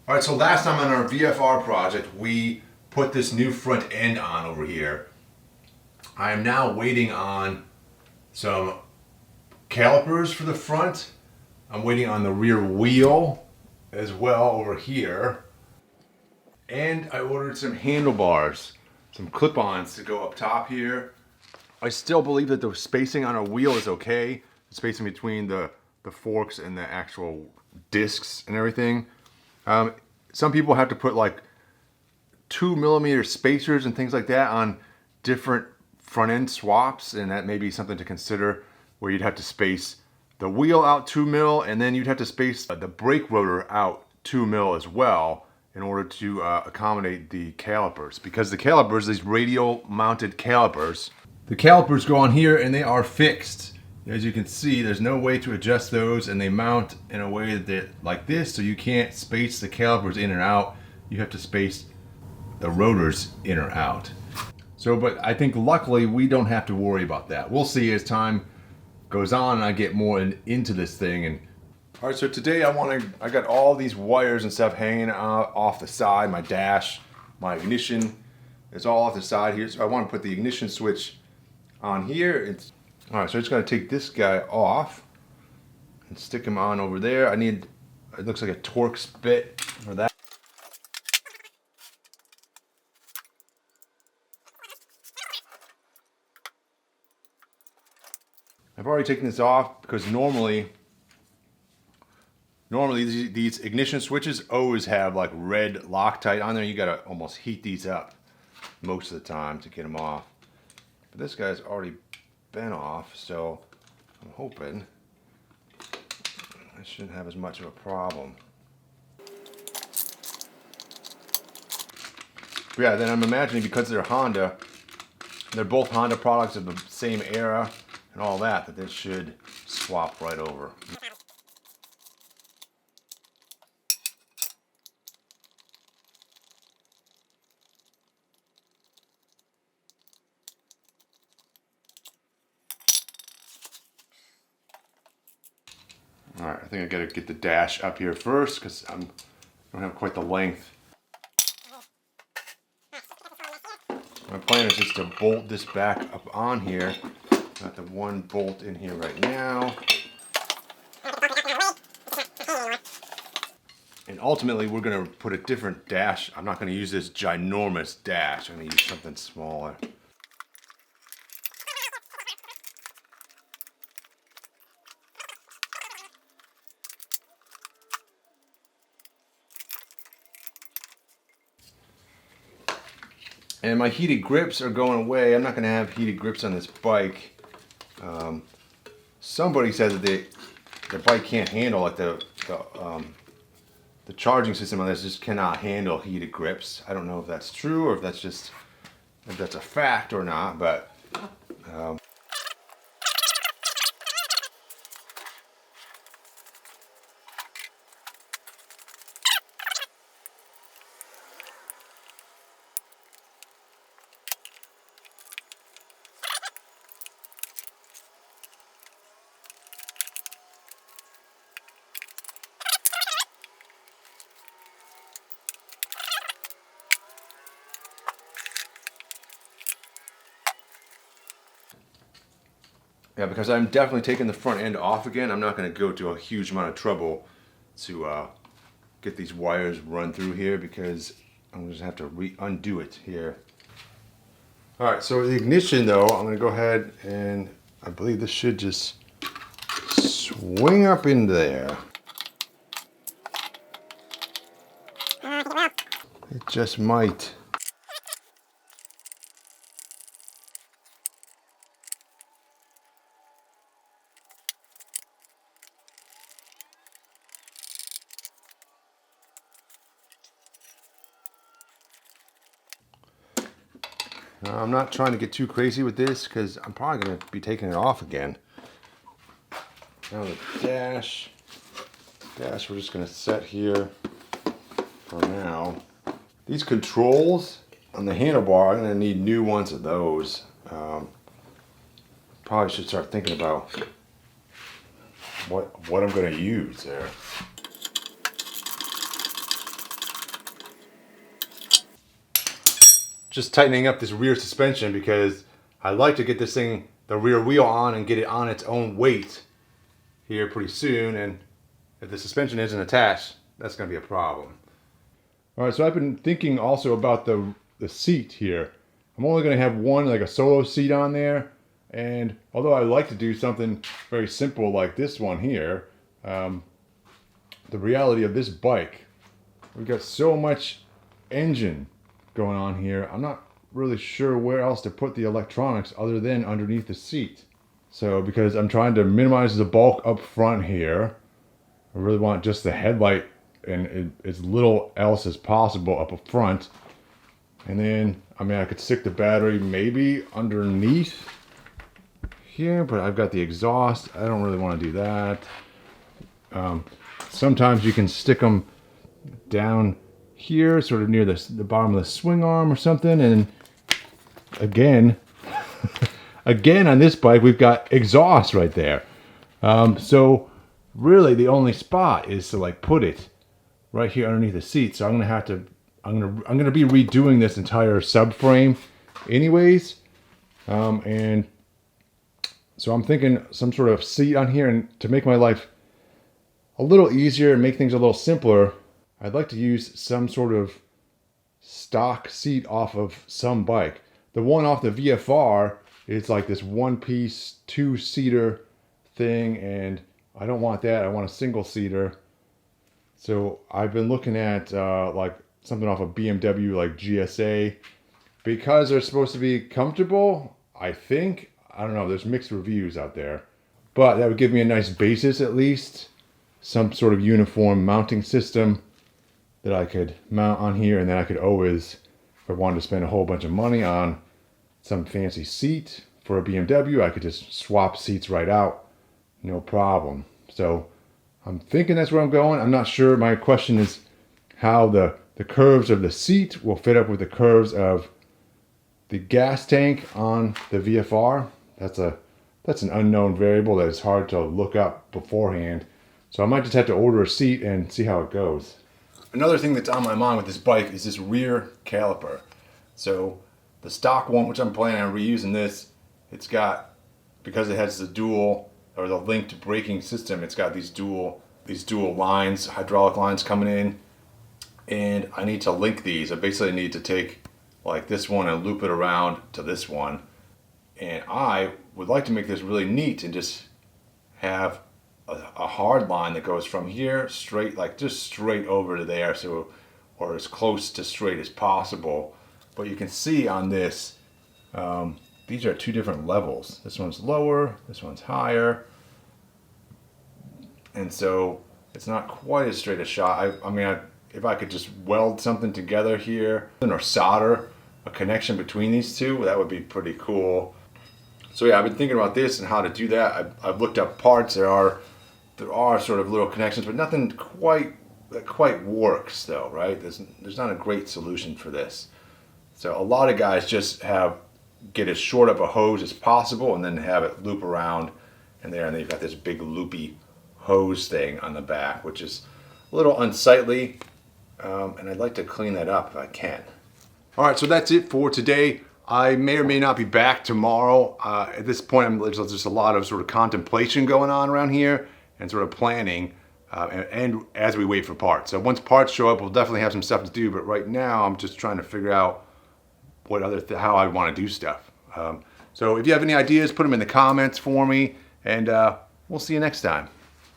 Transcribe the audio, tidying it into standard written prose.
All right, so last time on our VFR project, we put this new front end on over here. I am now waiting on some calipers for the front. I'm waiting on the rear wheel as well over here. And I ordered some handlebars, some clip-ons to go up top here. I still believe that the spacing on a wheel is okay. The spacing between the forks and the actual discs and everything. Some people have to put like 2mm spacers and things like that on different front end swaps, and that may be something to consider, where you'd have to space the wheel out 2mm, and then you'd have to space the brake rotor out 2mm as well in order to accommodate the calipers. Because the calipers, these radial mounted calipers, the calipers go on here and they are fixed. As you can see, there's no way to adjust those, and they mount in a way that like this, so you can't space the calipers in and out. You have to space the rotors in or out. So, but I think luckily we don't have to worry about that. We'll see as time goes on and I get more into this thing. And all right, so today I got all these wires and stuff hanging off the side. My dash, my ignition, it's all off the side here. So I want to put the ignition switch on here. All right, so I'm just gonna take this guy off and stick him on over there. It looks like a Torx bit for that. I've already taken this off because normally these ignition switches always have like red Loctite on there. You gotta almost heat these up most of the time to get them off. But this guy's already been off, so I'm hoping I shouldn't have as much of a problem. But yeah, then I'm imagining because they're Honda, they're both Honda products of the same era and all that this should swap right over. All right, I think I gotta get the dash up here first because I don't have quite the length. My plan is just to bolt this back up on here. Got the one bolt in here right now. And ultimately we're gonna put a different dash. I'm not gonna use this ginormous dash. I'm gonna use something smaller. And my heated grips are going away. I'm not going to have heated grips on this bike. Somebody said that the bike can't handle, like the charging system on this just cannot handle heated grips. I don't know if that's true or if that's a fact or not, but yeah, because I'm definitely taking the front end off again. I'm not going to go to a huge amount of trouble to get these wires run through here because I'm just have to undo it here. All right, so the ignition though, I'm going to go ahead and I believe this should just swing up in there. It just might. Now, I'm not trying to get too crazy with this because I'm probably going to be taking it off again. Now the dash we're just going to set here for now. These controls on the handlebar, I'm going to need new ones of those. Probably should start thinking about what I'm going to use there. just tightening up this rear suspension because I like to get this thing, the rear wheel on and get it on its own weight here pretty soon. And if the suspension isn't attached, that's going to be a problem. All right, so I've been thinking also about the seat here. I'm only going to have one, like a solo seat on there. And although I like to do something very simple like this one here, the reality of this bike, we've got so much engine going on here. I'm not really sure where else to put the electronics other than underneath the seat. So because I'm trying to minimize the bulk up front here, I really want just the headlight and as little else as possible up front. And then, I mean, I could stick the battery maybe underneath here, but I've got the exhaust. I don't really want to do that. Sometimes you can stick them down here, sort of near the bottom of the swing arm or something. And again, again on this bike, we've got exhaust right there. So really the only spot is to like put it right here underneath the seat. So I'm gonna be redoing this entire subframe anyways. And so I'm thinking some sort of seat on here, and to make my life a little easier and make things a little simpler, I'd like to use some sort of stock seat off of some bike. The one off the VFR is like this one-piece, two-seater thing, and I don't want that. I want a single-seater. So I've been looking at like something off of BMW, like GSA, because they're supposed to be comfortable, I think. I don't know, there's mixed reviews out there. But that would give me a nice basis at least. Some sort of uniform mounting system that I could mount on here, and then I could always, if I wanted to spend a whole bunch of money on some fancy seat for a BMW, I could just swap seats right out, no problem. So I'm thinking that's where I'm going. I'm not sure. My question is how the curves of the seat will fit up with the curves of the gas tank on the VFR. That's an unknown variable that is hard to look up beforehand. So I might just have to order a seat and see how it goes. Another thing that's on my mind with this bike is this rear caliper. So the stock one, which I'm planning on reusing this, it's got, because it has the dual or the linked braking system, it's got these dual lines, hydraulic lines coming in, and I need to link these. I basically need to take like this one and loop it around to this one. And I would like to make this really neat and just have a hard line that goes from here straight, like just straight over to there, so, or as close to straight as possible. But you can see on this, these are two different levels. This one's lower, this one's higher. And so it's not quite as straight a shot. I mean, if I could just weld something together here or solder a connection between these two, that would be pretty cool. So yeah, I've been thinking about this and how to do that. I've looked up parts. There are sort of little connections, but nothing that quite works though, right? There's not a great solution for this. So a lot of guys just get as short of a hose as possible and then have it loop around and there, and then you've got this big loopy hose thing on the back, which is a little unsightly, and I'd like to clean that up if I can. All right, so that's it for today. I may or may not be back tomorrow. At this point, there's just a lot of sort of contemplation going on around here and sort of planning, and as we wait for parts. So once parts show up, we'll definitely have some stuff to do, but right now I'm just trying to figure out how I want to do stuff. So if you have any ideas, put them in the comments for me, and we'll see you next time.